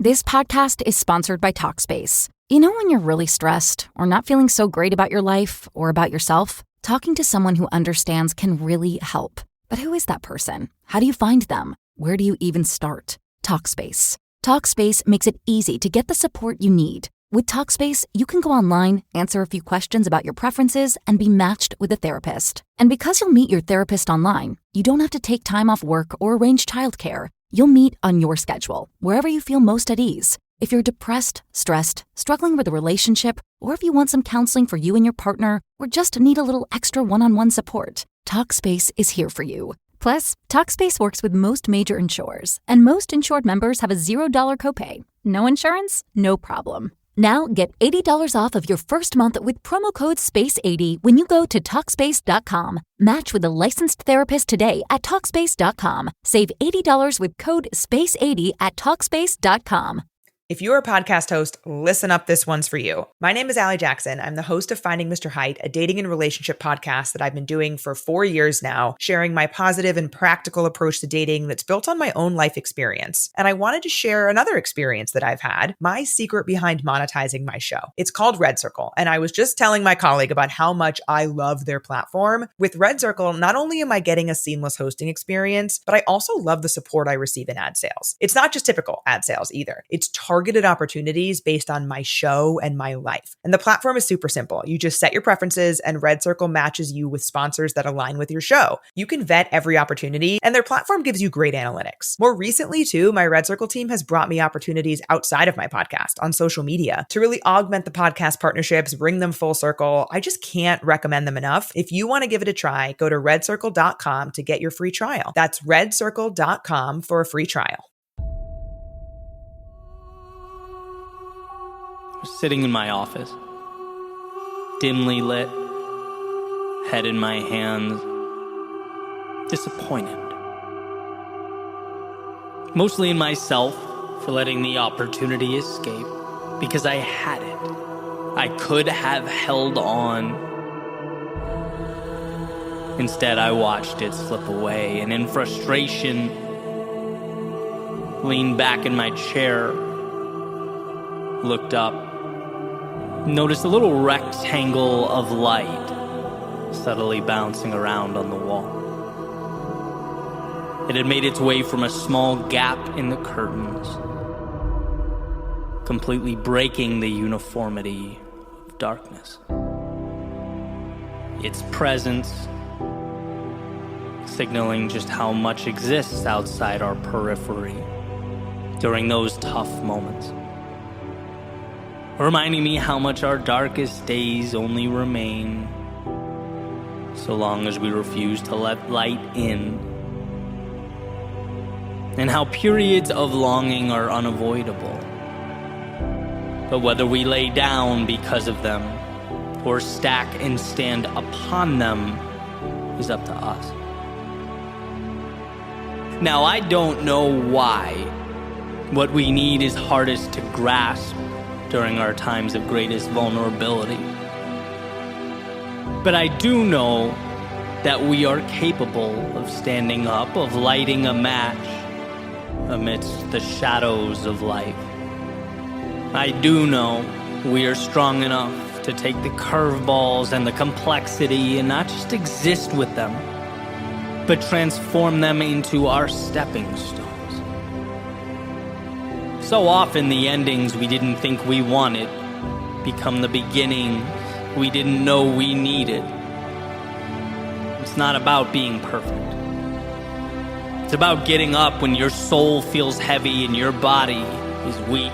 This podcast is sponsored by Talkspace. You know when you're really stressed or not feeling so great about your life or about yourself? Talking to someone who understands can really help. But who is that person? How do you find them? Where do you even start? Talkspace. Talkspace makes it easy to get the support you need. With Talkspace, you can go online, answer a few questions about your preferences, and be matched with a therapist. And because you'll meet your therapist online, you don't have to take time off work or arrange childcare. You'll meet on your schedule, wherever you feel most at ease. If you're depressed, stressed, struggling with a relationship, or if you want some counseling for you and your partner, or just need a little extra one-on-one support, Talkspace is here for you. Plus, Talkspace works with most major insurers, and most insured members have a $0 copay. No insurance? No problem. Now get $80 off of your first month with promo code SPACE80 when you go to Talkspace.com. Match with a licensed therapist today at Talkspace.com. Save $80 with code SPACE80 at Talkspace.com. If you're a podcast host, listen up, this one's for you. My name is Allie Jackson. I'm the host of Finding Mr. Height, a dating and relationship podcast that I've been doing for 4 years now, sharing my positive and practical approach to dating that's built on my own life experience. And I wanted to share another experience that I've had, my secret behind monetizing my show. It's called Red Circle, and I was just telling my colleague about how much I love their platform. With Red Circle, not only am I getting a seamless hosting experience, but I also love the support I receive in ad sales. It's not just typical ad sales either. It's targeted opportunities based on my show and my life. And the platform is super simple. You just set your preferences and Red Circle matches you with sponsors that align with your show. You can vet every opportunity and their platform gives you great analytics. More recently too, my Red Circle team has brought me opportunities outside of my podcast on social media to really augment the podcast partnerships, bring them full circle. I just can't recommend them enough. If you want to give it a try, go to redcircle.com to get your free trial. That's redcircle.com for a free trial. Sitting in my office, dimly lit, head in my hands, disappointed. Mostly in myself for letting the opportunity escape, because I had it. I could have held on. Instead, I watched it slip away, and in frustration, leaned back in my chair, looked up, noticed a little rectangle of light subtly bouncing around on the wall. It had made its way from a small gap in the curtains, completely breaking the uniformity of darkness. Its presence signaling just how much exists outside our periphery during those tough moments. Reminding me how much our darkest days only remain so long as we refuse to let light in, and how periods of longing are unavoidable. But whether we lay down because of them or stack and stand upon them is up to us. Now, I don't know why what we need is hardest to grasp during our times of greatest vulnerability. But I do know that we are capable of standing up, of lighting a match amidst the shadows of life. I do know we are strong enough to take the curveballs and the complexity and not just exist with them, but transform them into our stepping stones. So often the endings we didn't think we wanted become the beginnings we didn't know we needed. It's not about being perfect. It's about getting up when your soul feels heavy and your body is weak.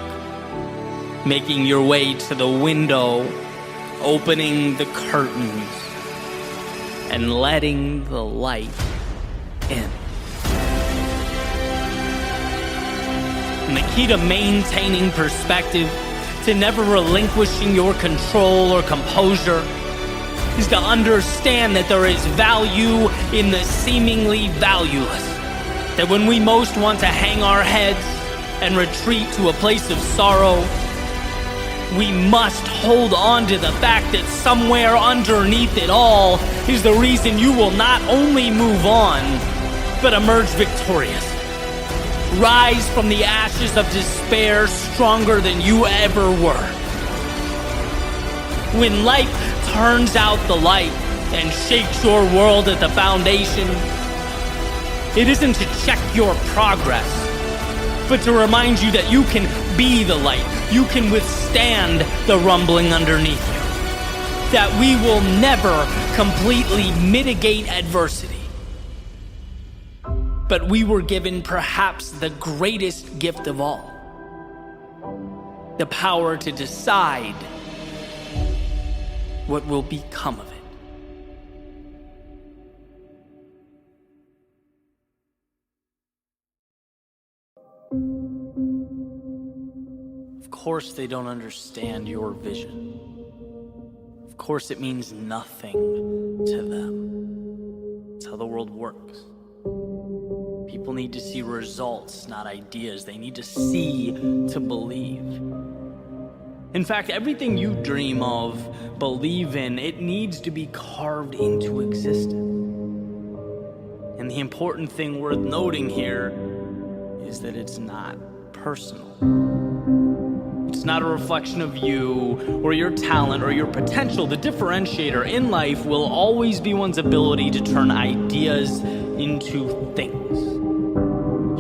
Making your way to the window, opening the curtains, and letting the light in. And the key to maintaining perspective, to never relinquishing your control or composure, is to understand that there is value in the seemingly valueless. That when we most want to hang our heads and retreat to a place of sorrow, we must hold on to the fact that somewhere underneath it all is the reason you will not only move on, but emerge victorious. Rise from the ashes of despair stronger than you ever were. When life turns out the light and shakes your world at the foundation, it isn't to check your progress, but to remind you that you can be the light. You can withstand the rumbling underneath you. That we will never completely mitigate adversity. But we were given perhaps the greatest gift of all. The power to decide what will become of it. Of course they don't understand your vision. Of course it means nothing to them. It's how the world works. People need to see results, not ideas. They need to see to believe. In fact, everything you dream of, believe in, it needs to be carved into existence. And the important thing worth noting here is that it's not personal. It's not a reflection of you or your talent or your potential. The differentiator in life will always be one's ability to turn ideas into things.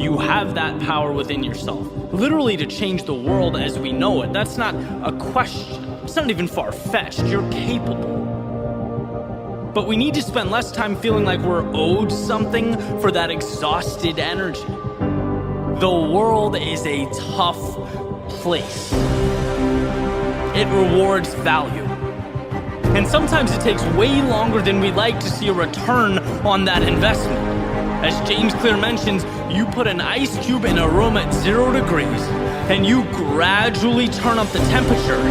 You have that power within yourself, literally to change the world as we know it. That's not a question. It's not even far-fetched. You're capable. But we need to spend less time feeling like we're owed something for that exhausted energy. The world is a tough place. It rewards value. And sometimes it takes way longer than we'd like to see a return on that investment. As James Clear mentions, you put an ice cube in a room at 0 degrees and you gradually turn up the temperature.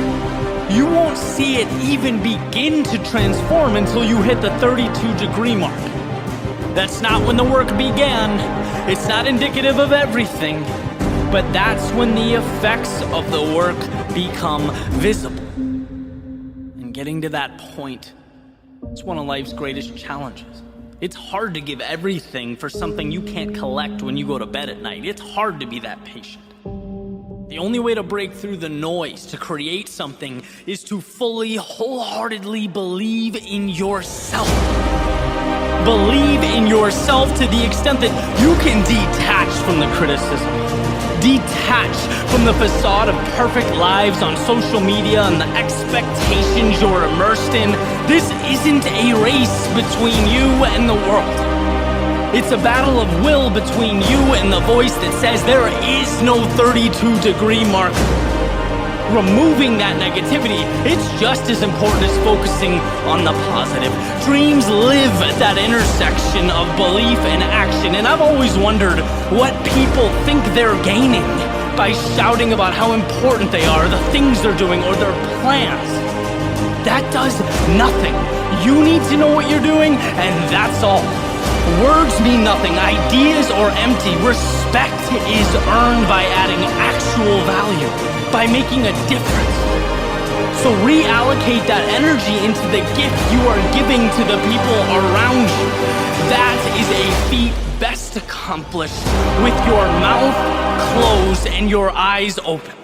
You won't see it even begin to transform until you hit the 32-degree mark. That's not when the work began. It's not indicative of everything. But that's when the effects of the work become visible. And getting to that point is one of life's greatest challenges. It's hard to give everything for something you can't collect when you go to bed at night. It's hard to be that patient. The only way to break through the noise, to create something, is to fully, wholeheartedly believe in yourself. Believe in yourself to the extent that you can detach from the criticism. Detach from the facade of perfect lives on social media and the expectations you're immersed in. This isn't a race between you and the world. It's a battle of will between you and the voice that says there is no 32-degree marker. Removing that negativity, it's just as important as focusing on the positive. Dreams live at that intersection of belief and action, and I've always wondered what people think they're gaining by shouting about how important they are, the things they're doing, or their plans. That does nothing. You need to know what you're doing, and that's all. Words mean nothing. Ideas are empty. Respect is earned by adding actual value, by making a difference. So reallocate that energy into the gift you are giving to the people around you. That is a feat best accomplished with your mouth closed and your eyes open.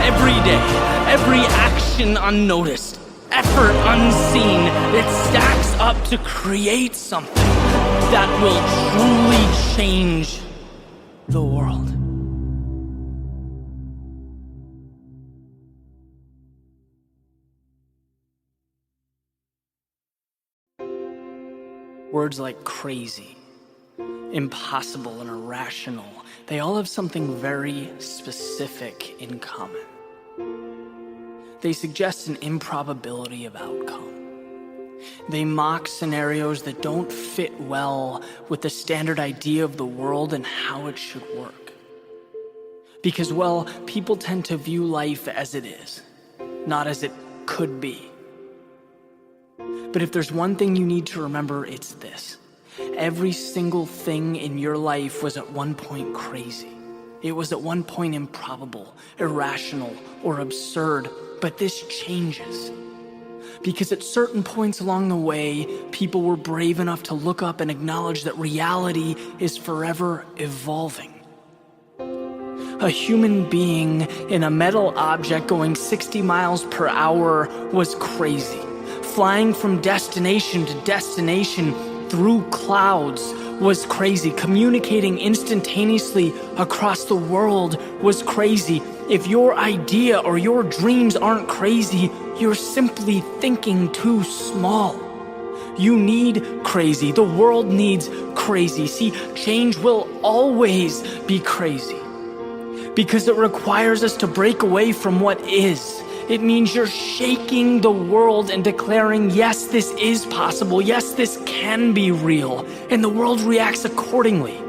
Every day, every action unnoticed, effort unseen, it stacks up to create something that will truly change the world. Words like crazy, impossible, and irrational, they all have something very specific in common. They suggest an improbability of outcome. They mock scenarios that don't fit well with the standard idea of the world and how it should work. Because, well, people tend to view life as it is, not as it could be. But if there's one thing you need to remember, it's this. Every single thing in your life was at one point crazy. It was at one point improbable, irrational, or absurd. But this changes. Because at certain points along the way, people were brave enough to look up and acknowledge that reality is forever evolving. A human being in a metal object going 60 miles per hour was crazy. Flying from destination to destination through clouds was crazy. Communicating instantaneously across the world was crazy. If your idea or your dreams aren't crazy, you're simply thinking too small. You need crazy. The world needs crazy. See, change will always be crazy because it requires us to break away from what is. It means you're shaking the world and declaring, yes, this is possible. Yes, this can be real. And the world reacts accordingly.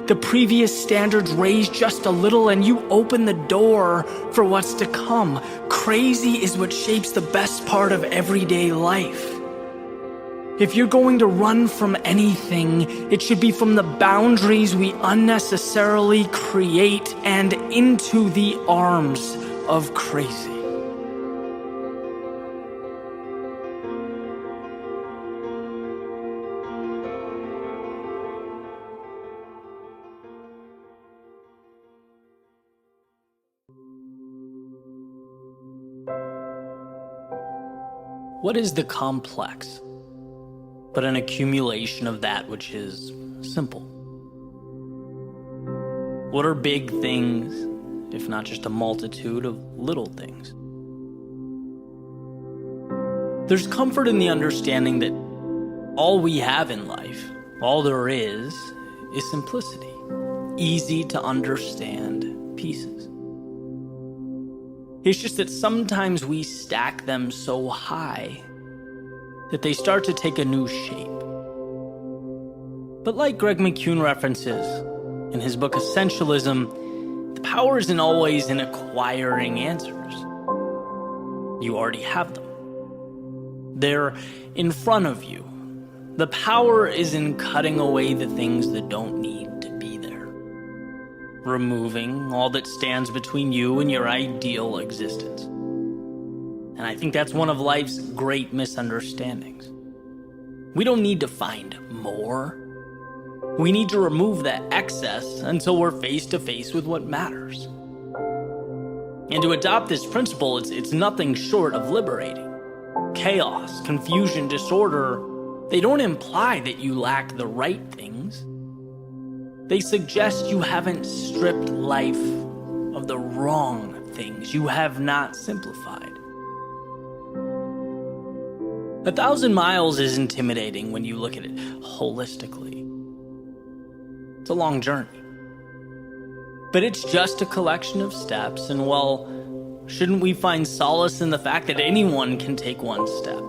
The previous standards raise just a little and you open the door for what's to come. Crazy is what shapes the best part of everyday life. If you're going to run from anything, it should be from the boundaries we unnecessarily create and into the arms of crazy. What is the complex but an accumulation of that which is simple? What are big things, if not just a multitude of little things? There's comfort in the understanding that all we have in life, all there is simplicity, easy to understand pieces. It's just that sometimes we stack them so high that they start to take a new shape. But like Greg McCune references in his book Essentialism, the power isn't always in acquiring answers. You already have them. They're in front of you. The power is in cutting away the things that don't need to be there, removing all that stands between you and your ideal existence. And I think that's one of life's great misunderstandings. We don't need to find more. We need to remove that excess until we're face to face with what matters. And to adopt this principle, it's nothing short of liberating. Chaos, confusion, disorder, they don't imply that you lack the right things. They suggest you haven't stripped life of the wrong things. You have not simplified. 1,000 miles is intimidating when you look at it holistically. It's a long journey. But it's just a collection of steps, and well, shouldn't we find solace in the fact that anyone can take one step?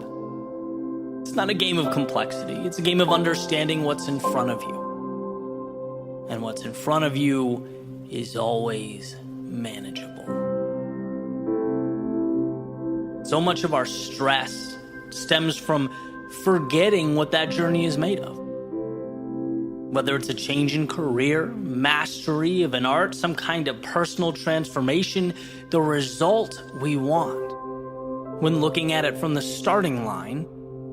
It's not a game of complexity. It's a game of understanding what's in front of you. And what's in front of you is always manageable. So much of our stress stems from forgetting what that journey is made of. Whether it's a change in career, mastery of an art, some kind of personal transformation, the result we want. When looking at it from the starting line,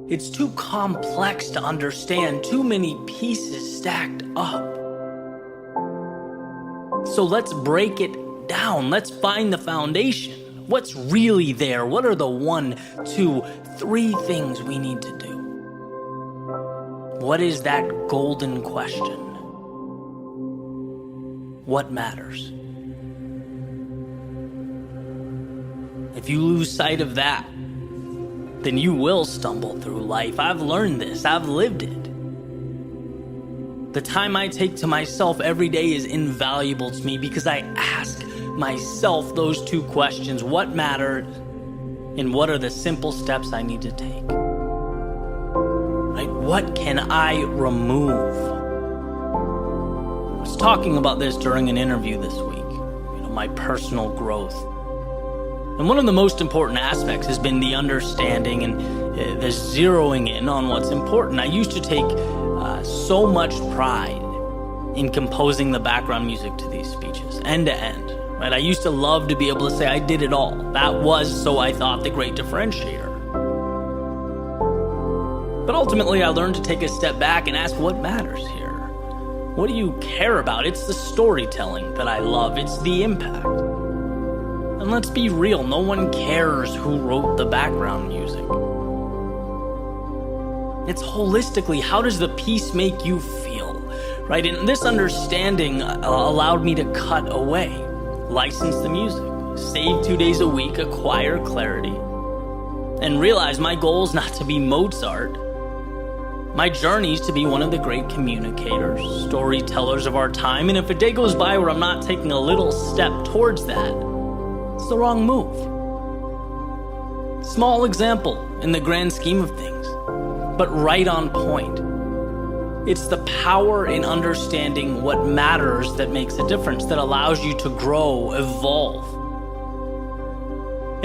it's too complex to understand, too many pieces stacked up. So let's break it down. Let's find the foundation. What's really there? What are the 1, 2, 3 things we need to do? What is that golden question? What matters? If you lose sight of that, then you will stumble through life. I've learned this. I've lived it. The time I take to myself every day is invaluable to me because I ask myself those 2 questions. What matters? And what are the simple steps I need to take? Right? What can I remove? I was talking about this during an interview this week. My personal growth. And one of the most important aspects has been the understanding and the zeroing in on what's important. I used to take so much pride in composing the background music to these speeches, end to end. Right? I used to love to be able to say I did it all. That was, so I thought, the great differentiator. But ultimately, I learned to take a step back and ask what matters here. What do you care about? It's the storytelling that I love. It's the impact. And let's be real, no one cares who wrote the background music. It's holistically, how does the piece make you feel, right? And this understanding allowed me to cut away, license the music, save 2 days a week, acquire clarity, and realize my goal is not to be Mozart. My journey is to be one of the great communicators, storytellers of our time, and if a day goes by where I'm not taking a little step towards that, it's the wrong move. Small example in the grand scheme of things, but right on point. It's the power in understanding what matters that makes a difference, that allows you to grow, evolve.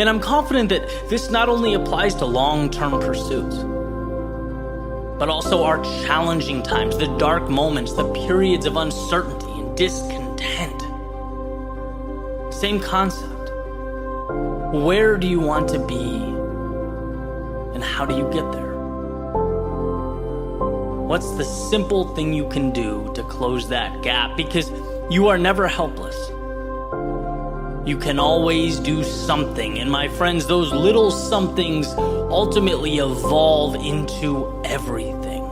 And I'm confident that this not only applies to long-term pursuits, but also our challenging times, the dark moments, the periods of uncertainty and discontent. Same concept. Where do you want to be, and how do you get there? What's the simple thing you can do to close that gap? Because you are never helpless. You can always do something. And my friends, those little somethings ultimately evolve into everything.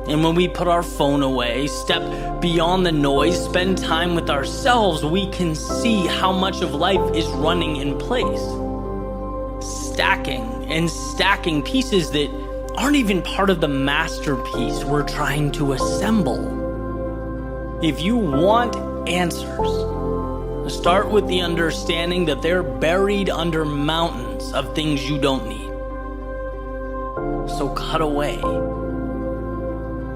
And when we put our phone away, step beyond the noise, spend time with ourselves, we can see how much of life is running in place. Stacking and stacking pieces that aren't even part of the masterpiece we're trying to assemble. If you want answers, start with the understanding that they're buried under mountains of things you don't need. So cut away.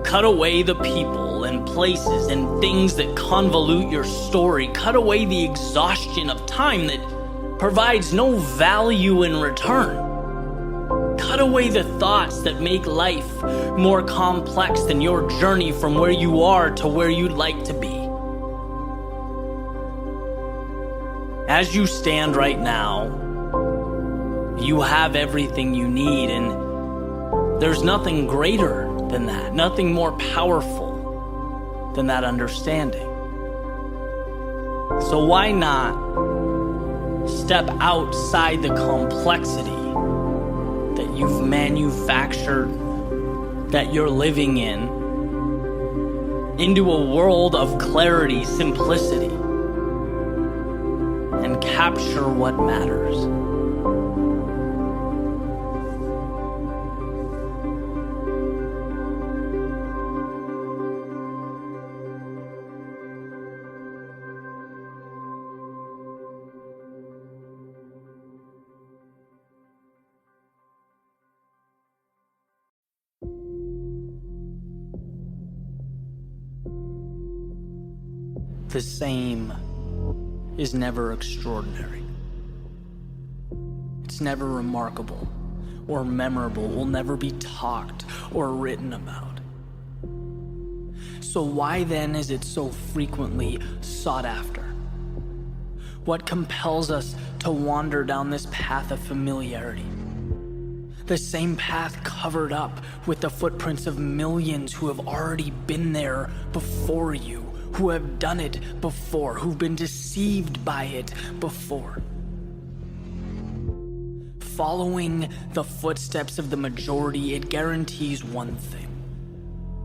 Cut away the people and places and things that convolute your story. Cut away the exhaustion of time that provides no value in return. Cut away the thoughts that make life more complex than your journey from where you are to where you'd like to be. As you stand right now, you have everything you need, and there's nothing greater than that, nothing more powerful than that understanding. So why not step outside the complexity that you've manufactured, that you're living in, into a world of clarity, simplicity, and capture what matters. The same is never extraordinary. It's never remarkable or memorable, will never be talked or written about. So why then is it so frequently sought after? What compels us to wander down this path of familiarity? The same path covered up with the footprints of millions who have already been there before you, who have done it before, who've been deceived by it before. Following the footsteps of the majority, it guarantees one thing: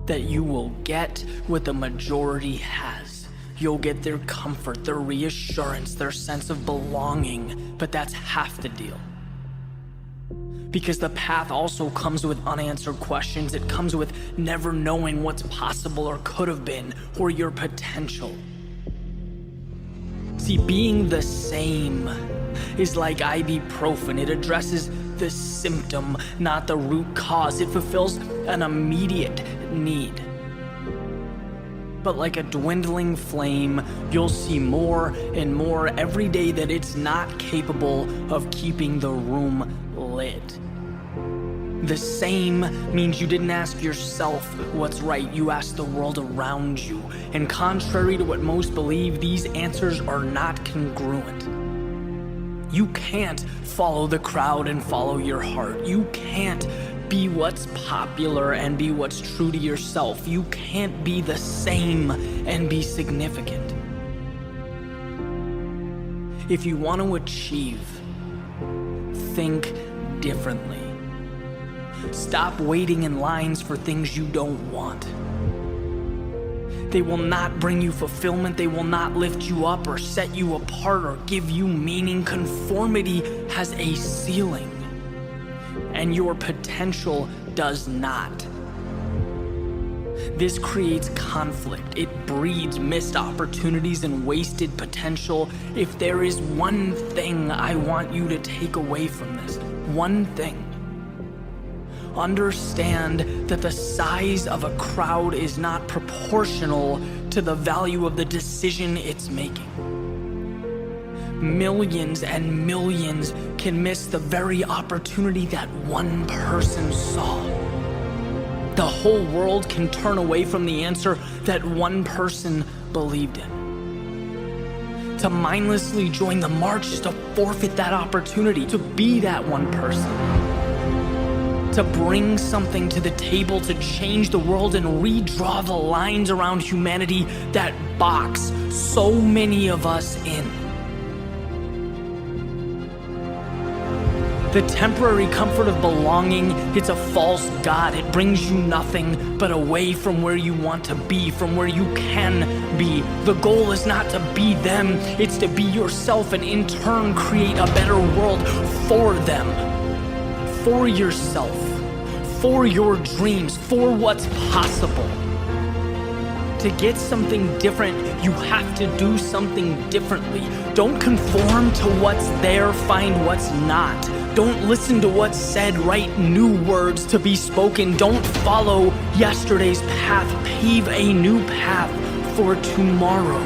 that you will get what the majority has. You'll get their comfort, their reassurance, their sense of belonging, but that's half the deal. Because the path also comes with unanswered questions. It comes with never knowing what's possible or could have been, or your potential. See, being the same is like ibuprofen. It addresses the symptom, not the root cause. It fulfills an immediate need. But like a dwindling flame, you'll see more and more every day that it's not capable of keeping the room lit. The same means you didn't ask yourself what's right, you asked the world around you. And contrary to what most believe, these answers are not congruent. You can't follow the crowd and follow your heart. You can't Be what's popular and be what's true to yourself. You can't be the same and be significant. If you want to achieve, think differently. Stop waiting in lines for things you don't want. They will not bring you fulfillment. They will not lift you up or set you apart or give you meaning. Conformity has a ceiling, and your potential does not. This creates conflict. It breeds missed opportunities and wasted potential. If there is one thing I want you to take away from this, one thing, understand that the size of a crowd is not proportional to the value of the decision it's making. Millions and millions can miss the very opportunity that one person saw. The whole world can turn away from the answer that one person believed in. To mindlessly join the march is to forfeit that opportunity, to be that one person. To bring something to the table, to change the world and redraw the lines around humanity that box so many of us in. The temporary comfort of belonging, it's a false god. It brings you nothing but away from where you want to be, from where you can be. The goal is not to be them, it's to be yourself and in turn create a better world for them, for yourself, for your dreams, for what's possible. To get something different, you have to do something differently. Don't conform to what's there, find what's not. Don't listen to what's said, write new words to be spoken. Don't follow yesterday's path, pave a new path for tomorrow.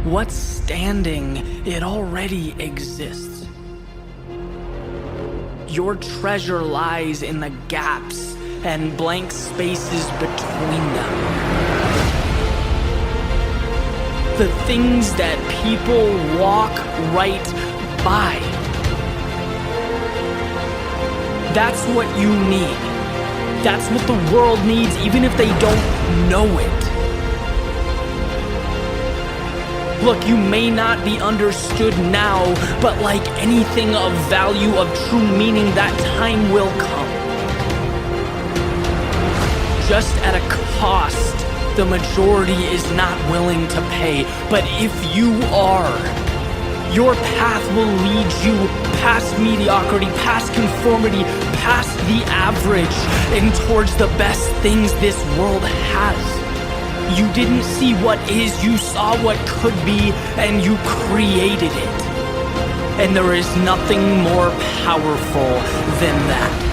What's standing, it already exists. Your treasure lies in the gaps and blank spaces between them. The things that people walk right by. That's what you need. That's what the world needs, even if they don't know it. Look, you may not be understood now, but like anything of value, of true meaning, that time will come. Just at a cost the majority is not willing to pay. But if you are, your path will lead you past mediocrity, past conformity, past the average, and towards the best things this world has. You didn't see what is, you saw what could be, and you created it. And there is nothing more powerful than that.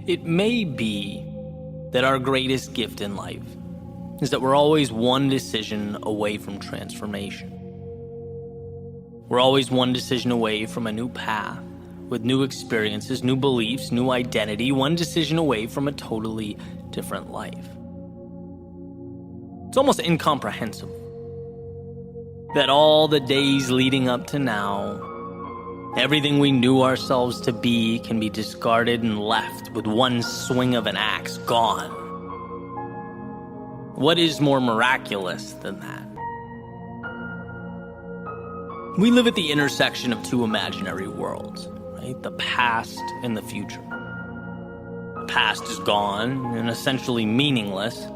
It may be that our greatest gift in life is that we're always one decision away from transformation. We're always one decision away from a new path, with new experiences, new beliefs, new identity, one decision away from a totally different life. It's almost incomprehensible that all the days leading up to now, everything we knew ourselves to be can be discarded and left with one swing of an axe, gone. What is more miraculous than that? We live at the intersection of two imaginary worlds, right? The past and the future. The past is gone and essentially meaningless.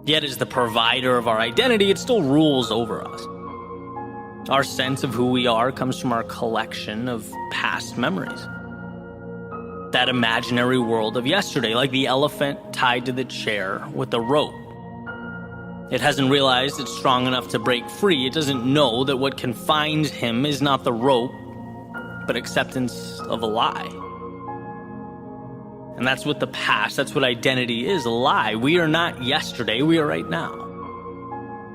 Yet as the provider of our identity, it still rules over us. Our sense of who we are comes from our collection of past memories. That imaginary world of yesterday, like the elephant tied to the chair with a rope. It hasn't realized it's strong enough to break free. It doesn't know that what confines him is not the rope, but acceptance of a lie. And that's what the past, that's what identity is, a lie. We are not yesterday, we are right now.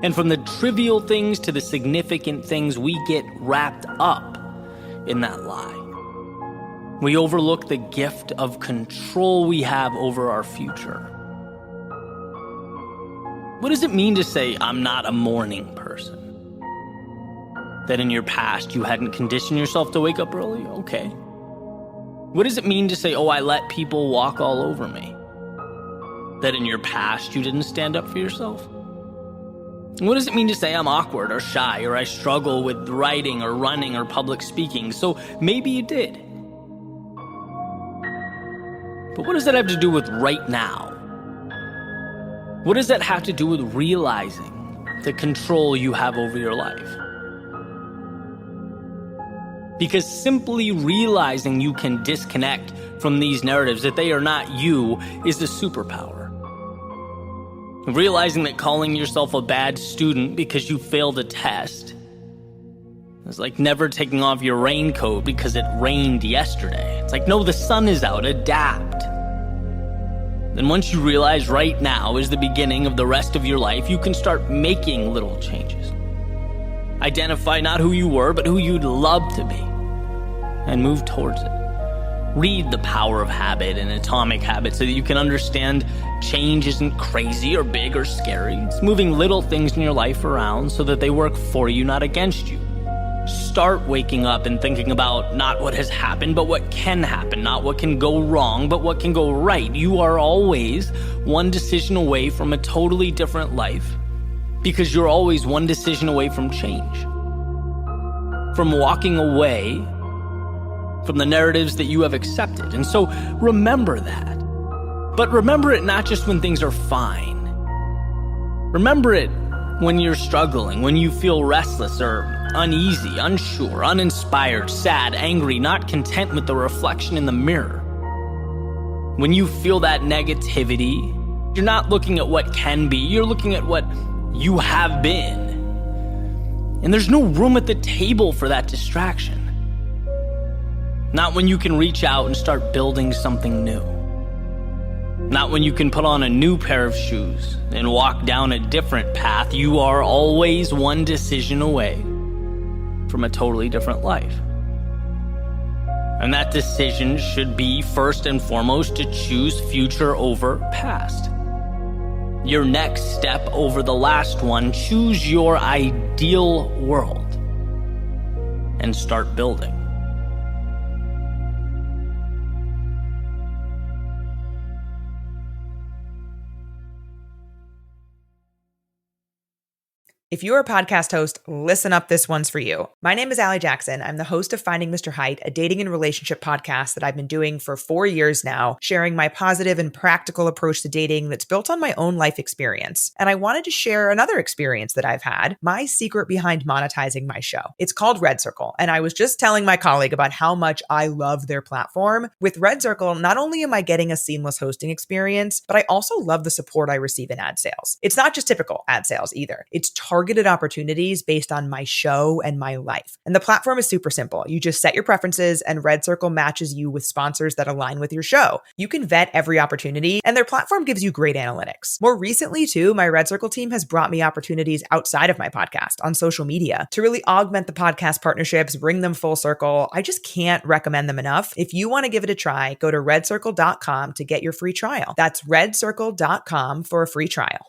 And from the trivial things to the significant things, we get wrapped up in that lie. We overlook the gift of control we have over our future. What does it mean to say, I'm not a morning person? That in your past you hadn't conditioned yourself to wake up early? Okay. What does it mean to say, I let people walk all over me? That in your past you didn't stand up for yourself? What does it mean to say I'm awkward or shy or I struggle with writing or running or public speaking? So maybe you did. But what does that have to do with right now? What does that have to do with realizing the control you have over your life? Because simply realizing you can disconnect from these narratives, that they are not you, is the superpower. Realizing that calling yourself a bad student because you failed a test is like never taking off your raincoat because it rained yesterday. It's like, no, the sun is out, adapt. Then once you realize right now is the beginning of the rest of your life, you can start making little changes. Identify not who you were, but who you'd love to be, and move towards it. Read The Power of Habit and Atomic Habits so that you can understand change isn't crazy or big or scary. It's moving little things in your life around so that they work for you, not against you. Start waking up and thinking about not what has happened, but what can happen. Not what can go wrong, but what can go right. You are always one decision away from a totally different life, because you're always one decision away from change. From walking away from the narratives that you have accepted. And so remember that. But remember it not just when things are fine. Remember it when you're struggling, when you feel restless or uneasy, unsure, uninspired, sad, angry, not content with the reflection in the mirror. When you feel that negativity, you're not looking at what can be, you're looking at what you have been. And there's no room at the table for that distraction. Not when you can reach out and start building something new. Not when you can put on a new pair of shoes and walk down a different path. You are always one decision away from a totally different life. And that decision should be first and foremost to choose future over past. Your next step over the last one. Choose your ideal world and start building. If you're a podcast host, listen up, this one's for you. My name is Allie Jackson. I'm the host of Finding Mr. Height, a dating and relationship podcast that I've been doing for 4 years now, sharing my positive and practical approach to dating that's built on my own life experience. And I wanted to share another experience that I've had, my secret behind monetizing my show. It's called Red Circle, and I was just telling my colleague about how much I love their platform. With Red Circle, not only am I getting a seamless hosting experience, but I also love the support I receive in ad sales. It's not just typical ad sales either. It's targeted opportunities based on my show and my life. And the platform is super simple. You just set your preferences and Red Circle matches you with sponsors that align with your show. You can vet every opportunity and their platform gives you great analytics. More recently too, my Red Circle team has brought me opportunities outside of my podcast on social media to really augment the podcast partnerships, bring them full circle. I just can't recommend them enough. If you want to give it a try, go to redcircle.com to get your free trial. That's redcircle.com for a free trial.